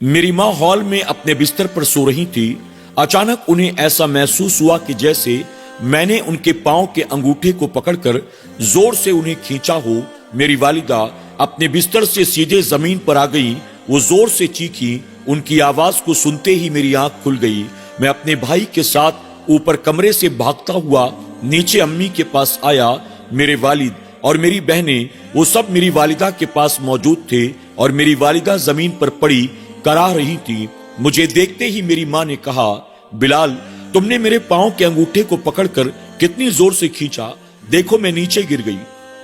मेरी माँ हॉल में अपने बिस्तर पर सो रही थी। अचानक उन्हें ऐसा महसूस हुआ कि जैसे मैंने उनके पांव के अंगूठे को पकड़कर जोर से उन्हें खींचा हो। मेरी वालिदा अपने बिस्तर से सीधे जमीन पर आ गई। वो जोर से चीखी। उनकी आवाज को सुनते ही मेरी आंख खुल गई। मैं अपने भाई के साथ ऊपर कमरे से भागता हुआ नीचे अम्मी के पास आया। मेरे वालिद और मेरी बहनें वो सब मेरी वालिदा के पास मौजूद थे और मेरी वालिदा जमीन पर पड़ी कराह रही थी। मुझे देखते ही मेरी माँ ने कहा, बिलाल, तुमने मेरे पांव के अंगूठे को पकड़कर कितनी जोर से खींचा, देखो मैं नीचे गिर गई।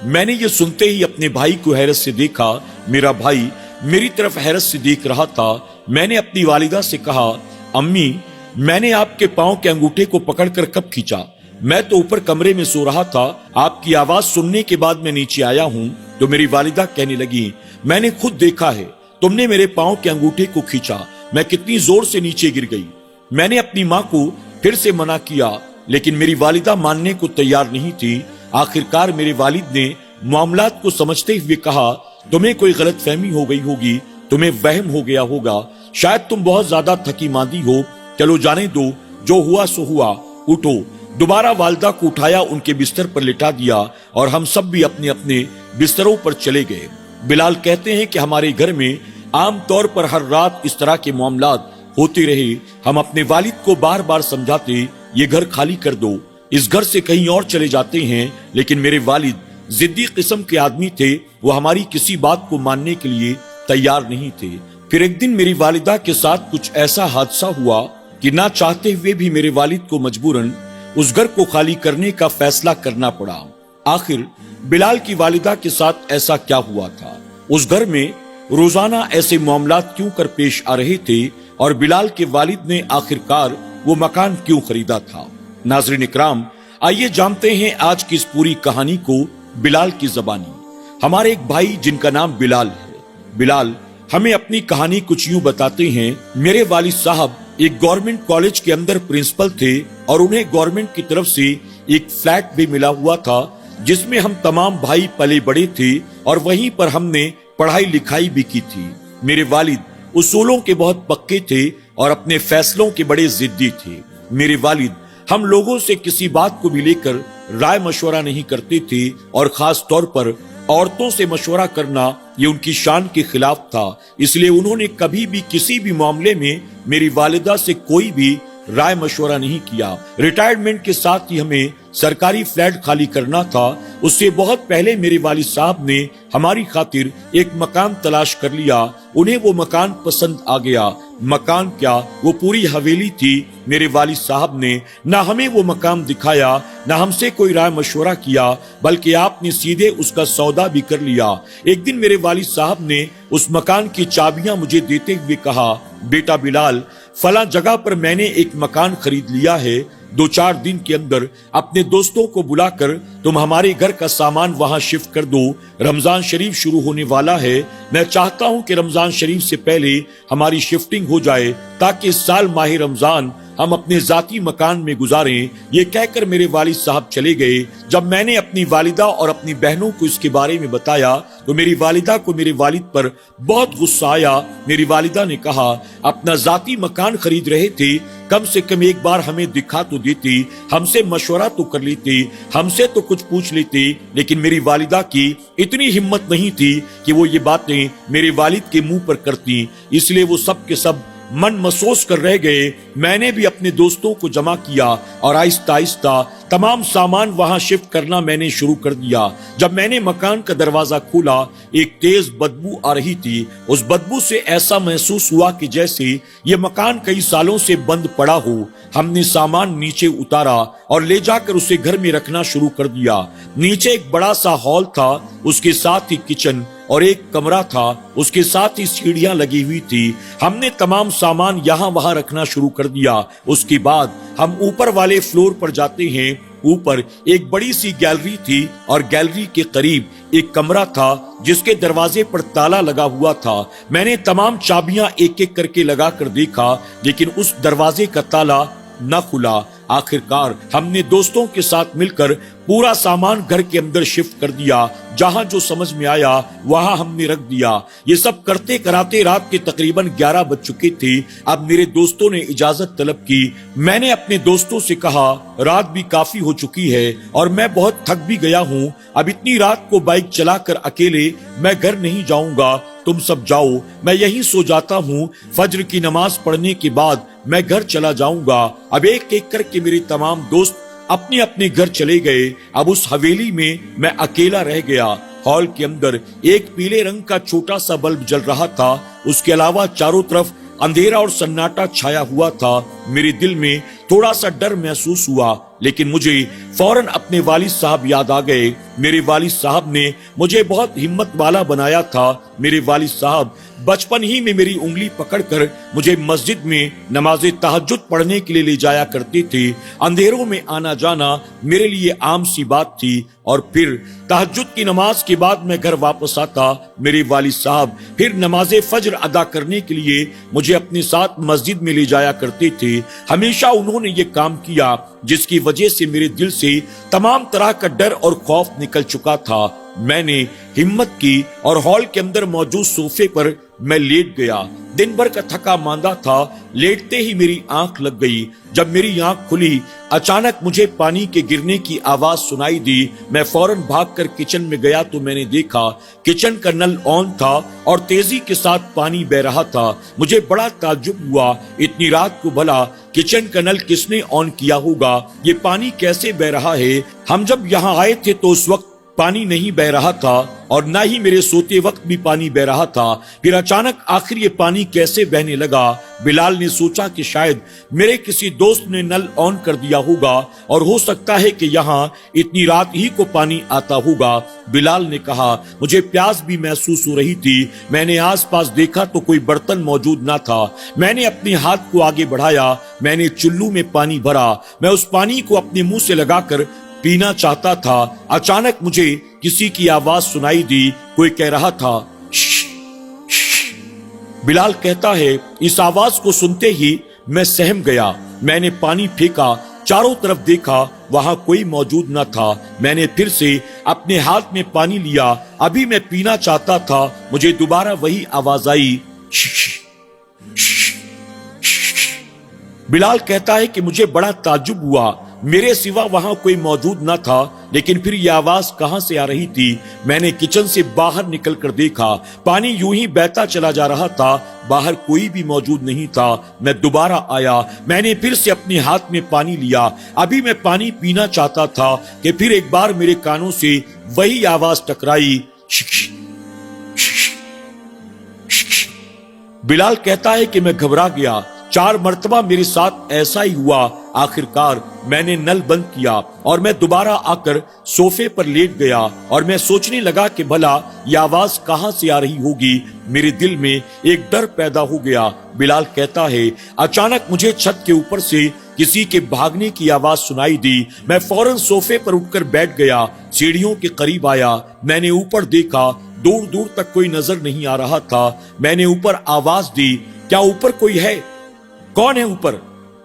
मैंने ये सुनते ही अपने भाई को हैरत से देखा। मेरा भाई मेरी तरफ हैरत से देख रहा था। मैंने अपनी वालिदा से कहा, अम्मी, मैंने आपके पांव के अंगूठे को पकड़कर कब खींचा? मैं तो ऊपर कमरे में सो रहा था। आपकी आवाज सुनने के बाद मैं नीचे आया हूँ। तो मेरी वालिदा कहने लगी, मैंने खुद देखा है, तुमने मेरे पांव के अंगूठे को खींचा। मैं कितनी जोर से नीचे गिर गई। मैंने अपनी माँ को फिर से मना किया, लेकिन मेरी वालिदा मानने को तैयार नहीं थी। आखिरकार मेरे वालिद ने मामलात को समझते हुए कहा, तुम्हें कोई गलतफहमी हो गई होगी, तुम्हें वहम हो गया होगा, शायद तुम बहुत ज्यादा थकी मांदी हो। चलो जाने दो, जो हुआ सो हुआ, उठो। दोबारा वालिदा को उठाया, उनके बिस्तर पर लिटा दिया और हम सब भी अपने अपने बिस्तरों पर चले गए। बिलाल कहते हैं कि हमारे घर में आम तौर पर हर रात इस तरह के मामलात होते रहे। हम अपने वालिद को बार बार समझाते, ये घर खाली कर दो, इस घर से कहीं और चले जाते हैं, लेकिन मेरे वालिद जिद्दी किस्म के आदमी थे। वो हमारी किसी बात को मानने के लिए तैयार नहीं थे। फिर एक दिन मेरी वालिदा के साथ कुछ ऐसा हादसा हुआ कि ना चाहते हुए भी मेरे वालिद को मजबूरन उस घर को खाली करने का फैसला करना पड़ा। आखिर बिलाल की वालिदा के साथ ऐसा क्या हुआ था? उस घर में रोजाना ऐसे मामलात क्यों कर पेश आ रहे थे और बिलाल के वालिद ने आखिरकार वो मकान क्यों खरीदा था? नाज़रीन इकराम, आइए जानते हैं आज की इस पूरी कहानी को बिलाल की ज़बानी। हमारे एक भाई जिनका नाम बिलाल है, बिलाल हमें अपनी कहानी कुछ यूं बताते हैं। मेरे वालिद साहब एक गवर्नमेंट कॉलेज के अंदर प्रिंसिपल थे और उन्हें गवर्नमेंट की तरफ से एक फ्लैट भी मिला हुआ था, जिसमें हम तमाम भाई पले बड़े थे और वहीं पर हमने पढ़ाई लिखाई भी की थी। मेरे वालिद उसूलों के बहुत पक्के थे और अपने फैसलों के बड़े जिद्दी थे। मेरे वालिद हम लोगों से किसी बात को भी लेकर राय मशवरा नहीं करते थे और खास तौर पर औरतों से मशवरा करना ये उनकी शान के खिलाफ था। इसलिए उन्होंने कभी भी किसी भी मामले में मेरी वालिदा से कोई भी राय मशवरा नहीं किया। रिटायरमेंट के साथ ही हमें सरकारी फ्लैट खाली करना था। उससे बहुत पहले मेरे वालिद साहब ने हमारी खातिर एक मकान तलाश कर लिया। उन्हें वो मकान पसंद आ गया। मकान क्या, वो पूरी हवेली थी। मेरे वालिद साहब ने ना हमें वो मकान दिखाया, ना हमसे कोई राय मशवरा किया, बल्कि आपने सीधे उसका सौदा भी कर लिया। एक दिन मेरे वालिद साहब ने उस मकान की चाबियां मुझे देते हुए कहा, बेटा बिलाल, फला जगह पर मैंने एक मकान खरीद लिया है। 2-4 दिन के अंदर अपने दोस्तों को बुलाकर तुम हमारे घर का सामान वहां शिफ्ट कर दो। रमजान शरीफ शुरू होने वाला है। मैं चाहता हूं कि रमजान शरीफ से पहले हमारी शिफ्टिंग हो जाए, ताकि इस साल माह रमजान हम अपने जाती मकान में गुजारें। ये कहकर मेरे वालिद साहब चले गए। जब मैंने अपनी वालिदा और अपनी बहनों को इसके बारे में बताया तो मेरी वालिदा को मेरे वालिद पर बहुत गुस्सा आया। मेरी वालिदा ने कहा, अपना जाती मकान खरीद रहे थे, कम से कम एक बार हमें दिखा तो देती, हमसे मशवरा तो कर लेती, हमसे तो कुछ पूछ लेती। लेकिन मेरी वालिदा की इतनी हिम्मत नहीं थी कि वो ये बातें मेरे वालिद के मुंह पर करती। इसलिए वो सब के सब मन मसोस कर रह गए। मैंने भी अपने दोस्तों को जमा किया और आहिस्ता आहिस्ता तमाम सामान वहां शिफ्ट करना मैंने शुरू कर दिया। जब मैंने मकान का दरवाजा खोला, एक तेज बदबू आ रही थी। उस बदबू से ऐसा महसूस हुआ कि जैसे ये मकान कई सालों से बंद पड़ा हो। हमने सामान नीचे उतारा और ले जाकर उसे घर में रखना शुरू कर दिया। नीचे एक बड़ा सा हॉल था, उसके साथ ही किचन और एक कमरा था, उसके साथ ही सीढ़ियां लगी हुई थी। हमने तमाम सामान यहाँ वहां रखना शुरू कर दिया। उसके बाद हम ऊपर वाले फ्लोर पर जाते हैं। ऊपर एक बड़ी सी गैलरी थी और गैलरी के करीब एक कमरा था जिसके दरवाजे पर ताला लगा हुआ था। मैंने तमाम चाबियां एक एक करके लगा कर देखा, लेकिन उस दरवाजे का ताला न खुला। आखिरकार हमने दोस्तों के साथ मिलकर पूरा सामान घर के अंदर शिफ्ट कर दिया। जहां जो समझ में आया वहां हमने रख दिया। ये सब करते कराते रात के तकरीबन 11 बज चुके थे। अब मेरे दोस्तों ने इजाजत तलब की। मैंने अपने दोस्तों से कहा, रात भी काफी हो चुकी है और मैं बहुत थक भी गया हूँ। अब इतनी रात को बाइक चलाकर अकेले मैं घर नहीं जाऊंगा, तुम सब जाओ, मैं यहीं सो जाता हूँ। फज्र की नमाज पढ़ने के बाद मैं घर चला जाऊंगा। अब एक एक करके मेरे तमाम दोस्त अपने अपने घर चले गए। अब उस हवेली में मैं अकेला रह गया। हॉल के अंदर एक पीले रंग का छोटा सा बल्ब जल रहा था। उसके अलावा चारों तरफ अंधेरा और सन्नाटा छाया हुआ था। मेरे दिल में थोड़ा सा डर महसूस हुआ, लेकिन मुझे फौरन अपने वालिद साहब याद आ गए। मेरे वालिद साहब ने मुझे बहुत हिम्मत वाला बनाया था। मेरे वालिद साहब बचपन ही में मेरी उंगली पकड़कर मुझे मस्जिद में नमाज़े तहज्जुद पढ़ने के लिए ले जाया करते थे। अंधेरों में आना जाना मेरे लिए आम सी बात थी। और फिर तहज्जुद की नमाज के बाद मैं घर वापस आता। मेरे वालिद साहब फिर नमाज़े फज्र अदा करने के लिए मुझे अपने साथ मस्जिद में ले जाया करते थे। हमेशा उन्होंने ये काम किया, जिसकी वजह से मेरे दिल से तमाम तरह का डर और खौफ निकल चुका था। मैंने हिम्मत की और हॉल के अंदर मौजूद सोफे पर मैं लेट गया। दिन भर का थका मांदा था। लेटते ही मेरी आंख लग गई। जब मेरी आंख खुली, अचानक मुझे पानी के गिरने की आवाज सुनाई दी। मैं फौरन भागकर किचन में गया तो मैंने देखा किचन का नल ऑन था और तेजी के साथ पानी बह रहा था। मुझे बड़ा ताज्जुब हुआ, इतनी रात को भला किचन का नल किसने ऑन किया होगा? ये पानी कैसे बह रहा है? हम जब यहाँ आए थे तो उस वक्त पानी नहीं बह रहा था और ना ही मेरे सोते वक्त भी पानी बह रहा था। फिर अचानक आखिर ये पानी कैसे बहने लगा? बिलाल ने सोचा कि शायद मेरे किसी दोस्त ने नल ऑन कर दिया होगा और हो सकता है कि यहाँ इतनी रात ही को पानी आता होगा। बिलाल ने कहा, मुझे प्यास भी महसूस हो रही थी। मैंने आसपास देखा तो कोई बर्तन मौजूद ना था। मैंने अपने हाथ को आगे बढ़ाया। मैंने चुल्लू में पानी भरा। मैं उस पानी को अपने मुंह से लगाकर पीना चाहता था। अचानक मुझे किसी की आवाज सुनाई दी। कोई कह रहा था, श्श, श्श। बिलाल कहता है, इस आवाज को सुनते ही मैं सहम गया। मैंने पानी फेंका, चारों तरफ देखा, वहां कोई मौजूद न था। मैंने फिर से अपने हाथ में पानी लिया। अभी मैं पीना चाहता था, मुझे दोबारा वही आवाज आई, श्श, श्श, श्श। बिलाल कहता है कि मुझे बड़ा ताज्जुब हुआ। मेरे सिवा वहां कोई मौजूद न था, लेकिन फिर यह आवाज कहां से आ रही थी? मैंने किचन से बाहर निकलकर देखा, पानी यूं ही बहता चला जा रहा था। बाहर कोई भी मौजूद नहीं था। मैं दोबारा आया। मैंने फिर से अपने हाथ में पानी लिया। अभी मैं पानी पीना चाहता था कि फिर एक बार मेरे कानों से वही आवाज टकराई, बिलाल कहता है कि मैं घबरा गया। 4 मर्तबा मेरे साथ ऐसा ही हुआ। आखिरकार मैंने नल बंद किया और मैं दोबारा आकर सोफे पर लेट गया और मैं सोचने लगा कि भला यह आवाज कहां से आ रही होगी। मेरे दिल में एक डर पैदा हो गया। बिलाल कहता है, अचानक मुझे छत के ऊपर से किसी के भागने की आवाज सुनाई दी। मैं फौरन सोफे पर उठकर बैठ गया। सीढ़ियों के करीब आया। मैंने ऊपर देखा, दूर दूर तक कोई नजर नहीं आ रहा था। मैंने ऊपर आवाज दी, क्या ऊपर कोई है? कौन है ऊपर?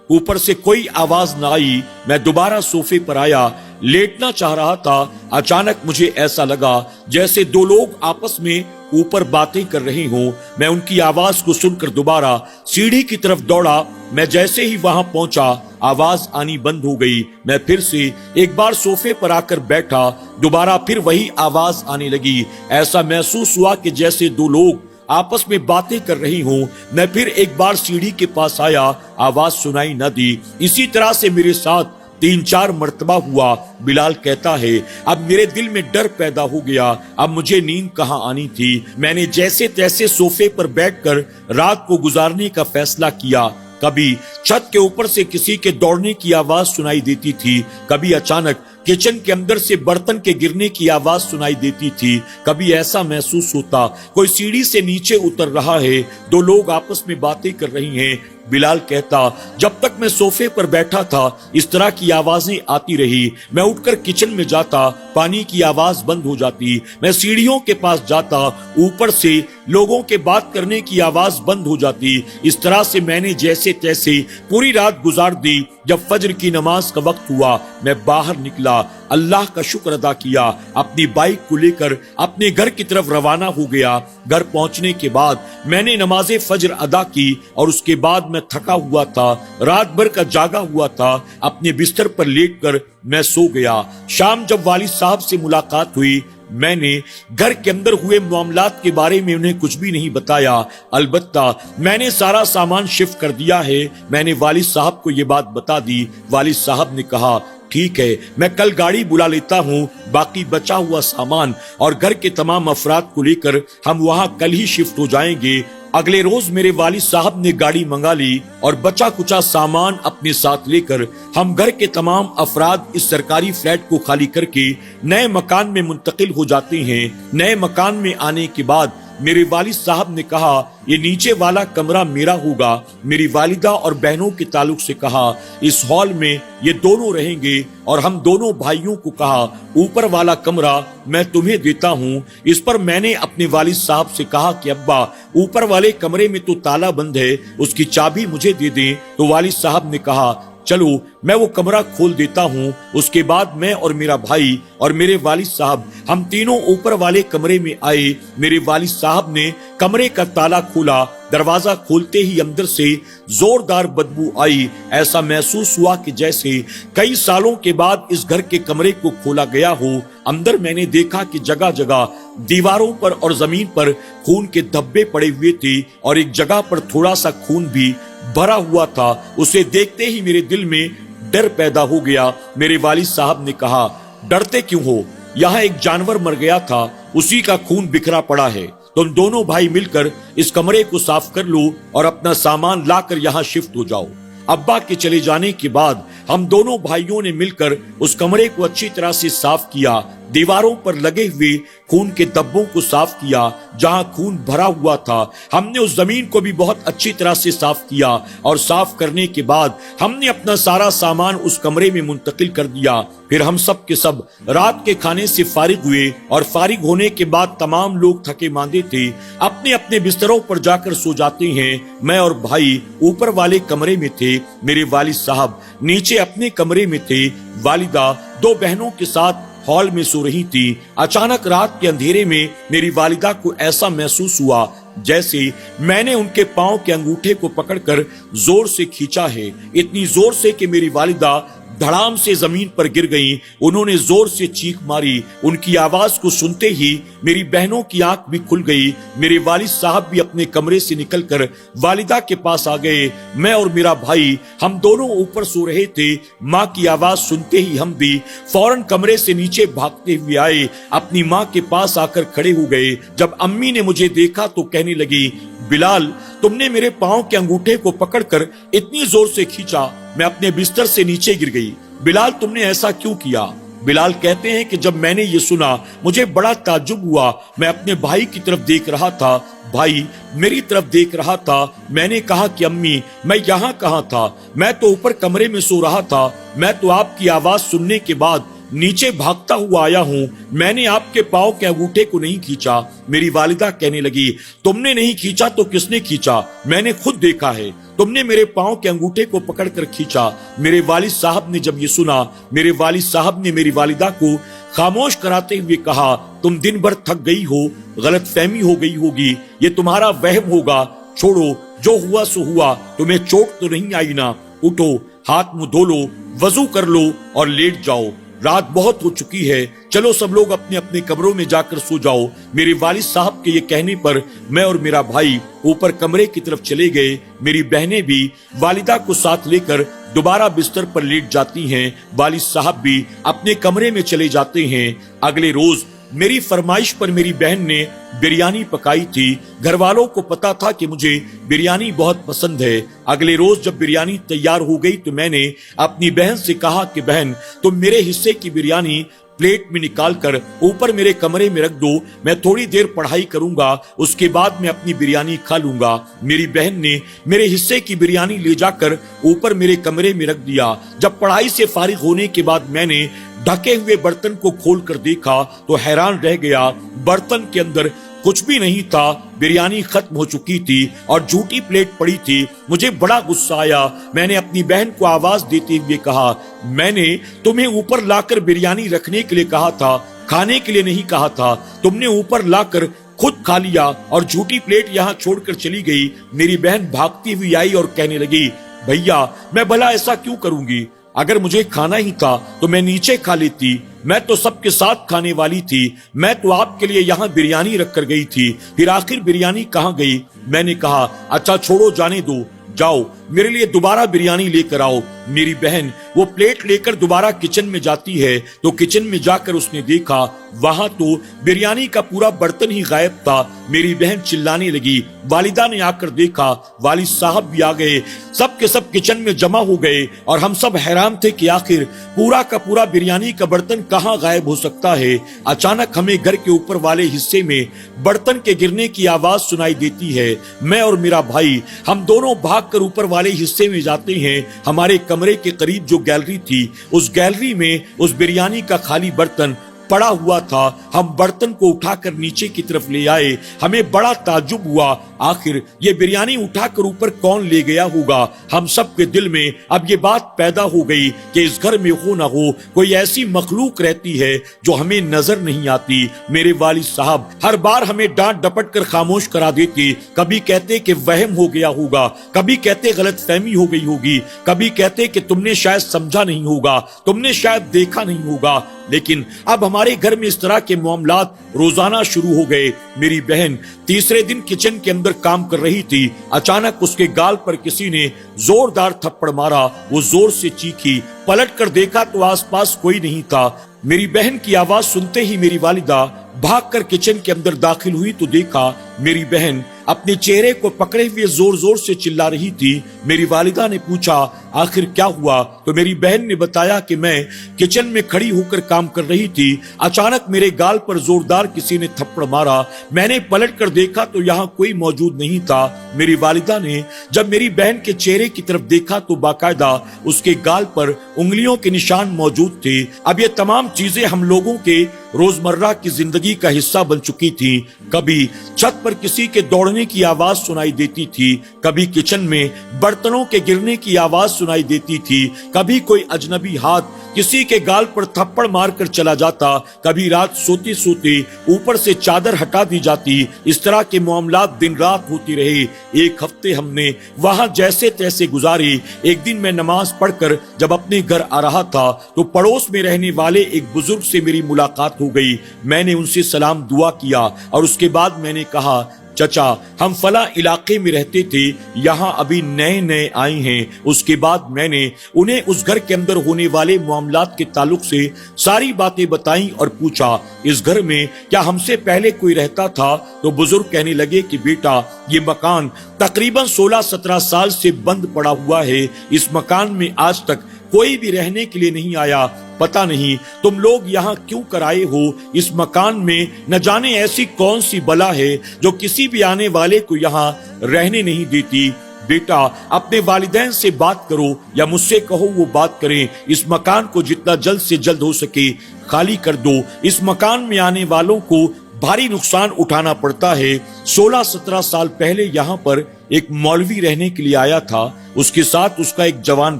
ऊपर से कोई आवाज न आई। मैं दोबारा सोफे पर आया, लेटना चाह रहा था। अचानक मुझे ऐसा लगा जैसे 2 लोग आपस में ऊपर बातें कर रहे हों। मैं उनकी आवाज को सुनकर दोबारा सीढ़ी की तरफ दौड़ा। मैं जैसे ही वहां पहुंचा, आवाज आनी बंद हो गई। मैं फिर से एक बार सोफे पर आकर बैठा। दोबारा फिर वही आवाज आने लगी। ऐसा महसूस हुआ कि जैसे 2 लोग आपस में बातें कर रही हूँ। मैं फिर एक बार सीढ़ी के पास आया, आवाज सुनाई न दी। इसी तरह से मेरे साथ 3-4 मर्तबा हुआ। बिलाल कहता है, अब मेरे दिल में डर पैदा हो गया। अब मुझे नींद कहाँ आनी थी। मैंने जैसे तैसे सोफे पर बैठकर रात को गुजारने का फैसला किया। कभी छत के ऊपर से किसी के दौड़ने की आवाज सुनाई देती थी, कभी अचानक किचन के अंदर से बर्तन के गिरने की आवाज सुनाई देती थी। कभी ऐसा महसूस होता कोई सीढ़ी से नीचे उतर रहा है, 2 लोग आपस में बातें कर रही हैं। بلال کہتا جب تک میں صوفے پر بیٹھا تھا اس طرح کی آوازیں آتی رہی، میں اٹھ کر کچن میں جاتا، پانی کی آواز بند ہو جاتی، میں سیڑھیوں کے پاس جاتا، اوپر سے لوگوں کے بات کرنے کی آواز بند ہو جاتی۔ اس طرح سے میں نے جیسے تیسے پوری رات گزار دی۔ جب فجر کی نماز کا وقت ہوا میں باہر نکلا، اللہ کا شکر ادا کیا، اپنی بائک کو لے کر اپنے گھر کی طرف روانہ ہو گیا۔ گھر پہنچنے کے بعد میں نے نماز فجر ادا کی اور اس کے بعد میں تھکا ہوا تھا، رات بھر کا جاگا ہوا تھا، اپنے بستر پر لیٹ کر میں سو گیا۔ شام جب والد صاحب سے ملاقات ہوئی، میں نے گھر کے اندر ہوئے معاملات کے بارے میں انہیں کچھ بھی نہیں بتایا، البتہ میں نے سارا سامان شفٹ کر دیا ہے۔ میں نے والد صاحب کو یہ بات بتا دی۔ والد صاحب نے کہا ٹھیک ہے، میں کل گاڑی بلا لیتا ہوں، باقی بچا ہوا سامان اور گھر کے تمام افراد کو لے کر ہم وہاں کل ہی شفٹ ہو جائیں گے۔ اگلے روز میرے والد صاحب نے گاڑی منگا لی اور بچا کچا سامان اپنے ساتھ لے کر ہم گھر کے تمام افراد اس سرکاری فلیٹ کو خالی کر کے نئے مکان میں منتقل ہو جاتے ہیں۔ نئے مکان میں آنے کے بعد میرے والد صاحب نے کہا یہ نیچے والا کمرہ میرا ہوگا۔ میری والدہ اور بہنوں کے تعلق سے کہا اس ہال میں یہ دونوں رہیں گے، اور ہم دونوں بھائیوں کو کہا اوپر والا کمرہ میں تمہیں دیتا ہوں۔ اس پر میں نے اپنے والد صاحب سے کہا کہ ابا اوپر والے کمرے میں تو تالا بند ہے، اس کی چابی مجھے دے دیں۔ تو والد صاحب نے کہا چلو میں وہ کمرہ کھول دیتا ہوں۔ اس کے بعد میں اور میرا بھائی اور میرے والد صاحب ہم تینوں اوپر والے کمرے میں آئے۔ میرے والد صاحب نے کمرے کا تالا کھولا، دروازہ کھولتے ہی اندر سے زوردار بدبو آئی۔ ایسا محسوس ہوا کہ جیسے کئی سالوں کے بعد اس گھر کے کمرے کو کھولا گیا ہو۔ اندر میں نے دیکھا کہ جگہ جگہ دیواروں پر اور زمین پر خون کے دھبے پڑے ہوئے تھے، اور ایک جگہ پر تھوڑا سا خون بھی بھرا ہوا تھا۔ اسے دیکھتے ہی میرے دل میں ڈر پیدا ہو گیا۔ میرے والد صاحب نے کہا ڈرتے کیوں ہو؟ یہاں ایک جانور مر گیا تھا، اسی کا خون بکھرا پڑا ہے۔ تم دونوں بھائی مل کر اس کمرے کو صاف کر لو اور اپنا سامان لا کر یہاں شفٹ ہو جاؤ۔ ابا کے چلے جانے کے بعد ہم دونوں بھائیوں نے مل کر اس کمرے کو اچھی طرح سے صاف کیا، دیواروں پر لگے ہوئے خون کے دھبوں کو صاف کیا، جہاں خون بھرا ہوا تھا ہم نے اس زمین کو بھی بہت اچھی طرح سے صاف کیا، اور صاف کرنے کے بعد ہم نے اپنا سارا سامان اس کمرے میں منتقل کر دیا۔ پھر ہم سب کے سب رات کے کھانے سے فارغ ہوئے، اور فارغ ہونے کے بعد تمام لوگ تھکے ماندے تھے، اپنے اپنے بستروں پر جا کر سو جاتے ہیں۔ میں اور بھائی اوپر والے کمرے میں تھے، میرے والد صاحب نیچے اپنے کمرے میں تھے، والدہ دو بہنوں کے ساتھ ہال میں سو رہی تھی۔ اچانک رات کے اندھیرے میں میری والدہ کو ایسا محسوس ہوا جیسے میں نے ان کے پاؤں کے انگوٹھے کو پکڑ کر زور سے کھینچا ہے، اتنی زور سے کہ میری والدہ دھڑام سے زمین پر گر گئیں۔ انہوں نے زور سے چیخ ماری۔ ان کی آواز کو سنتے ہی میری بہنوں کی آنکھ بھی کھل گئی۔ میرے والد صاحب بھی اپنے کمرے سے نکل کر والدہ کے پاس آ گئے۔ میں اور میرا بھائی ہم دونوں اوپر سو رہے تھے۔ ماں کی آواز سنتے ہی ہم بھی فوراً کمرے سے نیچے بھاگتے ہوئے آئے، اپنی ماں کے پاس آ کر کھڑے ہو گئے۔ جب امی نے مجھے دیکھا تو کہنے لگی بلال تم نے میرے پاؤں کے انگوٹھے کو پکڑ کر اتنی زور سے کھینچا میں اپنے بستر سے نیچے گر گئی۔ بلال تم نے ایسا کیوں کیا؟ بلال کہتے ہیں کہ جب میں نے یہ سنا مجھے بڑا تعجب ہوا۔ میں اپنے بھائی کی طرف دیکھ رہا تھا، بھائی میری طرف دیکھ رہا تھا۔ میں نے کہا کہ امی میں یہاں کہاں تھا؟ میں تو اوپر کمرے میں سو رہا تھا، میں تو آپ کی آواز سننے کے بعد نیچے بھاگتا ہوا آیا ہوں، میں نے آپ کے پاؤں کے انگوٹھے کو نہیں کھینچا۔ میری والدہ کہنے لگی تم نے نہیں کھینچا تو کس نے کھینچا؟ میں نے خود دیکھا ہے، تم نے میرے پاؤں کے انگوٹھے کو پکڑ کر کھینچا۔ میرے والد صاحب نے جب یہ سنا، میرے والد صاحب نے میری والدہ کو خاموش کراتے ہوئے کہا تم دن بھر تھک گئی ہو، غلط فہمی ہو گئی ہوگی، یہ تمہارا وہم ہوگا، چھوڑو جو ہوا سو ہوا، تمہیں چوٹ تو نہیں آئی نا؟ اٹھو، ہاتھ منہ دھو لو، وضو کر لو اور لیٹ جاؤ، رات بہت ہو چکی ہے، چلو سب لوگ اپنے اپنے کمروں میں جا کر سو جاؤ۔ میرے والد صاحب کے یہ کہنے پر میں اور میرا بھائی اوپر کمرے کی طرف چلے گئے۔ میری بہنیں بھی والدہ کو ساتھ لے کر دوبارہ بستر پر لیٹ جاتی ہیں، والد صاحب بھی اپنے کمرے میں چلے جاتے ہیں۔ اگلے روز میری فرمائش پر میری بہن نے بریانی پکائی تھی۔ گھر والوں کو پتا تھا کہ مجھے بریانی بہت پسند ہے۔ اگلے روز جب بریانی تیار ہو گئی تو میں نے اپنی بہن سے کہا کہ بہن تم میرے حصے کی بریانی प्लेट में निकाल कर ऊपर मेरे कमरे में रख दो, मैं थोड़ी देर पढ़ाई करूंगा, उसके बाद मैं अपनी बिरयानी खा लूंगा। मेरी बहन ने मेरे हिस्से की बिरयानी ले जाकर ऊपर मेरे कमरे में रख दिया। जब पढ़ाई से फारिग होने के बाद मैंने ढके हुए बर्तन को खोल कर देखा तो हैरान रह गया। बर्तन के अंदर कुछ भी नहीं था, बिरयानी खत्म हो चुकी थी और झूठी प्लेट पड़ी थी। मुझे बड़ा गुस्सा आया। मैंने अपनी बहन को आवाज देते हुए कहा, मैंने तुम्हें ऊपर लाकर बिरयानी रखने के लिए कहा था, खाने के लिए नहीं कहा था। तुमने ऊपर लाकर खुद खा लिया और झूठी प्लेट यहाँ छोड़कर चली गई। मेरी बहन भागती हुई आई और कहने लगी, भैया मैं भला ऐसा क्यों करूंगी? अगर मुझे खाना ही था तो मैं नीचे खा लेती, मैं तो सबके साथ खाने वाली थी। मैं तो आपके लिए यहाँ बिरयानी रख कर गई थी, फिर आखिर बिरयानी कहाँ गई? मैंने कहा, अच्छा छोड़ो, जाने दो, जाओ मेरे लिए दोबारा बिरयानी लेकर आओ। मेरी बहन वो प्लेट लेकर दोबारा किचन में जाती है तो किचन में जाकर उसने देखा वहां तो बिरयानी का पूरा बर्तन ही गायब था। मेरी बहन चिल्लाने लगी। वालिदा ने आकर देखा, वालिद साहब भी आ गए, सब के सब किचन में जमा हो गए और हम सब हैरान थे कि आखिर पूरा का पूरा बिरयानी का बर्तन कहाँ गायब हो सकता है। अचानक हमें घर के ऊपर वाले हिस्से में बर्तन के गिरने की आवाज सुनाई देती है। मैं और मेरा भाई हम दोनों भागकर ऊपर वाले हिस्से में जाते हैं। हमारे कमरे के करीब जो गैलरी थी, उस गैलरी में उस बिरयानी का खाली बर्तन पड़ा हुआ था। हम बर्तन को उठाकर नीचे की तरफ ले आए। हमें बड़ा ताज्जुब हुआ, आखिर ये बिरयानी उठाकर ऊपर कौन ले गया होगा। हम सब के दिल में अब ये बात पैदा हो गई कि इस घर में हो ना हो कोई ऐसी मखलूक रहती है जो हमें नजर नहीं आती। मेरे वालिद साहब हर बार हमें डांट डपट कर खामोश करा देते। कभी कहते कि वहम हो गया होगा, कभी कहते गलतफहमी हो गई होगी, कभी कहते कि तुमने शायद समझा नहीं होगा, तुमने शायद देखा नहीं होगा। लेकिन अब हमारे घर में इस तरह के मामलात रोजाना शुरू हो गए। मेरी बहन तीसरे दिन किचन के अंदर काम कर रही थी। अचानक उसके गाल पर किसी ने जोरदार थप्पड़ मारा। वो जोर से चीखी। पलट कर देखा तो आसपास कोई नहीं था। मेरी बहन की आवाज सुनते ही मेरी वालिदा भागकर किचन के अंदर दाखिल हुई तो देखा मेरी बहन अपने चेहरे को पकड़े हुए जोर जोर से चिल्ला रही थी। मेरी वालिदा ने पूछा, आखिर क्या हुआ? तो मेरी बहन ने बताया कि मैं किचन में खड़ी होकर काम कर रही थी, अचानक मेरे गाल पर जोरदार किसी ने थप्पड़ मारा। मैंने पलट कर देखा तो यहाँ कोई मौजूद नहीं था। मेरी वालिदा ने जब मेरी बहन के चेहरे की तरफ देखा तो बाकायदा उसके गाल पर उंगलियों के निशान मौजूद थे। अब ये तमाम चीजें हम लोगों के रोजमर्रा की जिंदगी का हिस्सा बन चुकी थी। कभी छत पर किसी के दौड़ने की आवाज सुनाई देती थी, कभी किचन में बर्तनों के गिरने की आवाज सुनाई देती थी, कभी कोई अजनबी हाथ किसी के गाल पर थप्पड़ मारकर चला जाता, कभी रात सोते सोते ऊपर से चादर हटा दी जाती। इस तरह के मामलात दिन रात होती रहे। एक हफ्ते हमने वहां जैसे तैसे गुजारे। एक दिन मैं नमाज पढ़कर जब अपने घर आ रहा था तो पड़ोस में रहने वाले एक बुजुर्ग से मेरी मुलाकात हो गई। मैंने उनसे सलाम दुआ किया और उसके बाद मैंने कहा, चचा हम फला इलाके में रहते थे, यहाँ अभी नए नए आए हैं। उसके बाद मैंने उन्हें उस घर के अंदर होने वाले मामलात के ताल्लुक से सारी बातें बताई और पूछा, इस घर में क्या हमसे पहले कोई रहता था? तो बुजुर्ग कहने लगे कि बेटा ये मकान तकरीबन 16-17 साल से बंद पड़ा हुआ है। इस मकान में आज तक कोई भी रहने के लिए नहीं आया। पता नहीं तुम लोग यहाँ क्यों कर आए हो। इस मकान में न जाने ऐसी कौन सी बला है जो किसी भी आने वाले को यहाँ रहने नहीं देती। बेटा अपने वालिदैन से बात करो या मुझसे कहो वो बात करें। इस मकान को जितना जल्द से जल्द हो सके खाली कर दो। इस मकान में आने वालों को भारी नुकसान उठाना पड़ता है। 16-17 साल पहले यहाँ पर एक मौलवी रहने के लिए आया था। उसके साथ उसका एक जवान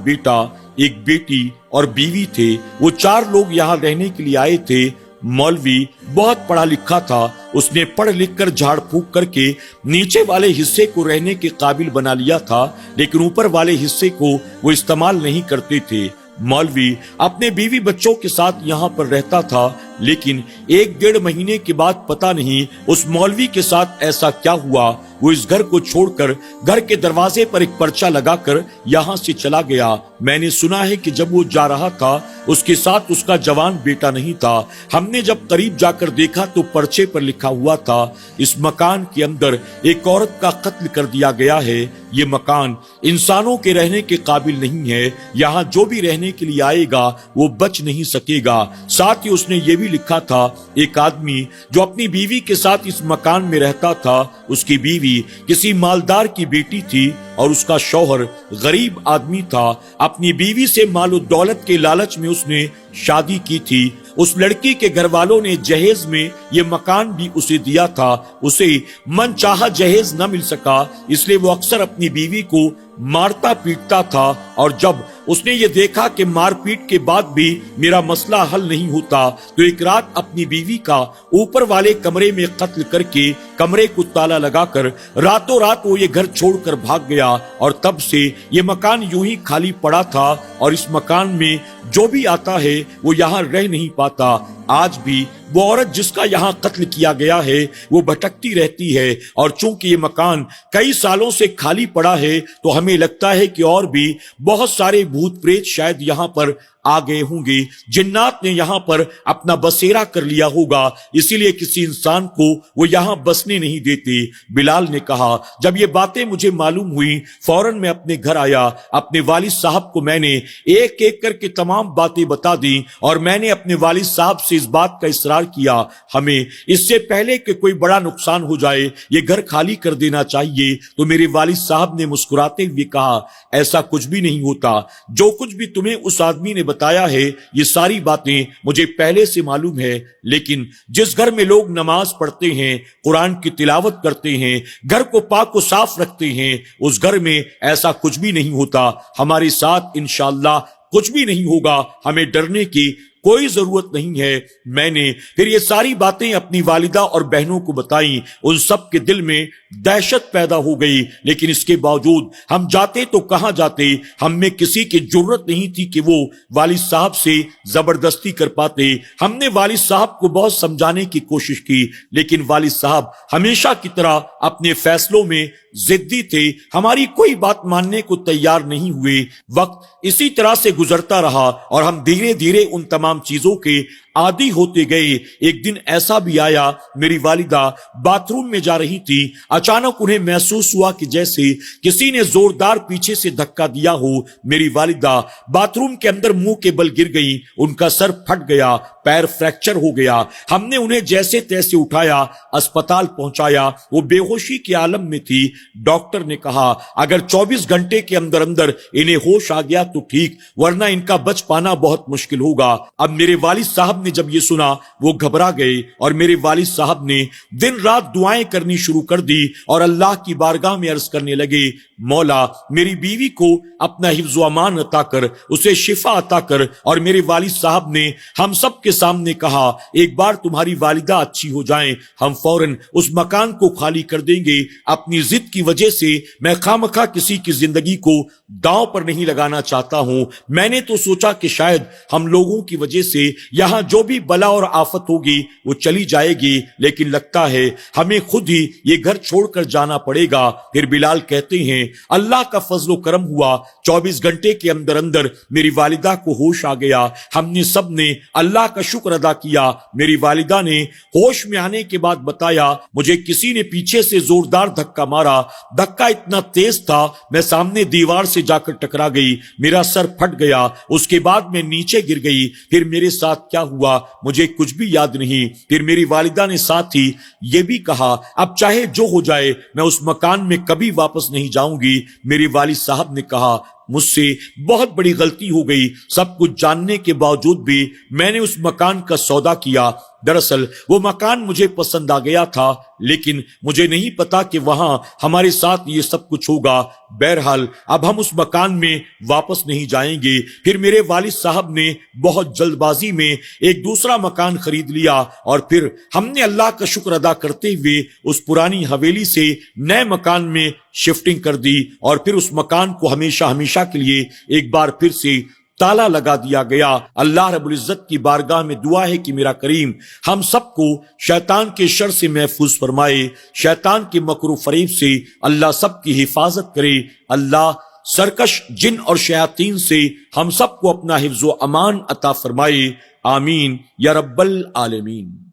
बेटा, एक बेटी और बीवी थे। वो 4 लोग यहाँ रहने के लिए आए थे। मौलवी बहुत पढ़ा लिखा था। उसने पढ़ लिख कर झाड़ फूक करके नीचे वाले हिस्से को रहने के काबिल बना लिया था, लेकिन ऊपर वाले हिस्से को वो इस्तेमाल नहीं करते थे। मौलवी अपने बीवी बच्चों के साथ यहाँ पर रहता था, लेकिन 1-1.5 महीने के बाद पता नहीं उस मौलवी के साथ ऐसा क्या हुआ, वो इस घर को छोड़कर घर के दरवाजे पर एक पर्चा लगाकर यहाँ से चला गया। मैंने सुना है कि जब वो जा रहा था उसके साथ उसका जवान बेटा नहीं था। हमने जब करीब जाकर देखा तो पर्चे पर लिखा हुआ था, इस मकान के अंदर एक औरत का कत्ल कर दिया गया है। یہ مکان انسانوں کے رہنے کے قابل نہیں ہے، یہاں جو بھی رہنے کے لیے آئے گا وہ بچ نہیں سکے گا۔ ساتھ ہی اس نے یہ بھی لکھا تھا، ایک آدمی جو اپنی بیوی کے ساتھ اس مکان میں رہتا تھا، اس کی بیوی کسی مالدار کی بیٹی تھی اور اس کا شوہر غریب آدمی تھا۔ اپنی بیوی سے مال و دولت کے لالچ میں اس نے شادی کی تھی۔ اس لڑکی کے گھر والوں نے جہیز میں یہ مکان بھی اسے دیا تھا۔ اسے من چاہا جہیز نہ مل سکا، اس لیے وہ اکثر اپنی بیوی کو مارتا پیٹتا تھا، اور جب اس نے یہ دیکھا کہ مار پیٹ کے بعد بھی میرا مسئلہ حل نہیں ہوتا، تو ایک رات اپنی بیوی کا اوپر والے کمرے میں قتل کر کے کمرے کو تالا لگا کر راتوں رات وہ یہ گھر چھوڑ کر بھاگ گیا، اور تب سے یہ مکان یوں ہی خالی پڑا تھا، اور اس مکان میں جو بھی آتا ہے وہ یہاں رہ نہیں پاتا۔ آج بھی وہ عورت جس کا یہاں قتل کیا گیا ہے وہ بھٹکتی رہتی ہے، اور چونکہ یہ مکان کئی سالوں سے خالی پڑا ہے تو ہمیں لگتا ہے کہ اور بھی بہت سارے بھوت پریت شاید یہاں پر آ گئے ہوں گے، جنات نے یہاں پر اپنا بسیرا کر لیا ہوگا، اسی لیے کسی انسان کو وہ یہاں بسنے نہیں دیتے۔ بلال نے کہا، جب یہ باتیں مجھے معلوم ہوئی فوراً میں اپنے گھر آیا، اپنے والد صاحب کو میں نے ایک ایک کر کے تمام باتیں بتا دی، اور میں نے اپنے والد صاحب سے اس بات کا اصرار کیا، ہمیں اس سے پہلے کہ کوئی بڑا نقصان ہو جائے یہ گھر خالی کر دینا چاہیے۔ تو میرے والد صاحب نے مسکراتے ہوئے کہا، ایسا کچھ بھی نہیں ہوتا، جو کچھ بھی تمہیں اس آدمی نے بتایا ہے یہ ساری باتیں مجھے پہلے سے معلوم ہے، لیکن جس گھر میں لوگ نماز پڑھتے ہیں، قرآن کی تلاوت کرتے ہیں، گھر کو پاک و صاف رکھتے ہیں، اس گھر میں ایسا کچھ بھی نہیں ہوتا۔ ہمارے ساتھ انشاءاللہ کچھ بھی نہیں ہوگا، ہمیں ڈرنے کی کوئی ضرورت نہیں ہے۔ میں نے پھر یہ ساری باتیں اپنی والدہ اور بہنوں کو بتائیں، ان سب کے دل میں دہشت پیدا ہو گئی، لیکن اس کے باوجود ہم جاتے تو کہاں جاتے، ہم میں کسی کی جرت نہیں تھی کہ وہ والد صاحب سے زبردستی کر پاتے۔ ہم نے والد صاحب کو بہت سمجھانے کی کوشش کی، لیکن والد صاحب ہمیشہ کی طرح اپنے فیصلوں میں ضدی تھے، ہماری کوئی بات ماننے کو تیار نہیں ہوئے۔ وقت اسی طرح سے گزرتا رہا اور ہم دھیرے دھیرے ان تمام چیزوں کے عادی ہوتے گئے۔ ایک دن ایسا بھی آیا، میری والدہ باتھ روم میں جا رہی تھی، اچانک انہیں محسوس ہوا کہ جیسے کسی نے زوردار پیچھے سے دھکا دیا ہو۔ میری والدہ باتھ روم کے اندر منہ کے بل گر گئی، ان کا سر پھٹ گیا، پیر فریکچر ہو گیا۔ ہم نے انہیں جیسے تیسے اٹھایا، اسپتال پہنچایا، وہ بے ہوشی کے عالم میں تھی۔ ڈاکٹر نے کہا اگر 24 گھنٹے کے اندر اندر انہیں ہوش آ گیا تو ٹھیک، ورنہ ان کا بچ پانا بہت مشکل ہوگا۔ اب میرے والد صاحب نے جب یہ سنا وہ گھبرا گئے، اور میرے والد صاحب نے دن رات دعائیں کرنی شروع کر دی اور اللہ کی بارگاہ میں عرض کرنے لگے، مولا میری بیوی کو اپنا حفظ و امان عطا کر، اسے شفا عطا کر۔ اور میرے والد صاحب نے ہم سب کے سامنے کہا، ایک بار تمہاری والدہ اچھی ہو جائیں ہم فوراً اس مکان کو خالی کر دیں گے۔ اپنی ضد کی وجہ سے میں خامخواہ کسی کی زندگی کو داؤں پر نہیں لگانا چاہتا ہوں۔ میں نے تو سوچا کہ شاید ہم لوگوں کی وجہ سے یہاں جو بھی بلا اور آفت ہوگی وہ چلی جائے گی، لیکن لگتا ہے ہمیں خود ہی یہ گھر چھوڑ کر جانا پڑے گا۔ پھر بلال کہتے ہیں اللہ کا فضل و کرم ہوا، 24 گھنٹے کے اندر اندر میری والدہ کو ہوش آ گیا۔ ہم نے سب نے اللہ کا شکر ادا کیا۔ میری والدہ نے ہوش میں آنے کے بعد بتایا، مجھے کسی نے پیچھے سے زوردار دھکا مارا، دھکا اتنا تیز تھا میں سامنے دیوار سے جا کر ٹکرا گئی، میرا سر پھٹ گیا، اس کے بعد میں نیچے گر گئی۔ پھر میرے ساتھ کیا ہوا مجھے کچھ بھی یاد نہیں۔ پھر میری والدہ نے ساتھ ہی یہ بھی کہا، اب چاہے جو ہو جائے میں اس مکان میں کبھی واپس نہیں جاؤں گی۔ میرے والد صاحب نے کہا، مجھ سے بہت بڑی غلطی ہو گئی، سب کچھ جاننے کے باوجود بھی میں نے اس مکان کا سودا کیا۔ دراصل وہ مکان مجھے پسند آ گیا تھا، لیکن مجھے نہیں پتا کہ وہاں ہمارے ساتھ یہ سب کچھ ہوگا۔ بہرحال اب ہم اس مکان میں واپس نہیں جائیں گے۔ پھر میرے والد صاحب نے بہت جلد بازی میں ایک دوسرا مکان خرید لیا، اور پھر ہم نے اللہ کا شکر ادا کرتے ہوئے اس پرانی حویلی سے نئے مکان میں شفٹنگ کر دی، اور پھر اس مکان کو ہمیشہ ہمیشہ کے لیے ایک بار پھر سے تالا لگا دیا گیا۔ اللہ رب العزت کی بارگاہ میں دعا ہے کہ میرا کریم ہم سب کو شیطان کے شر سے محفوظ فرمائے، شیطان کے مکر و فریب سے اللہ سب کی حفاظت کرے۔ اللہ سرکش جن اور شیاطین سے ہم سب کو اپنا حفظ و امان عطا فرمائے، آمین یا رب العالمین۔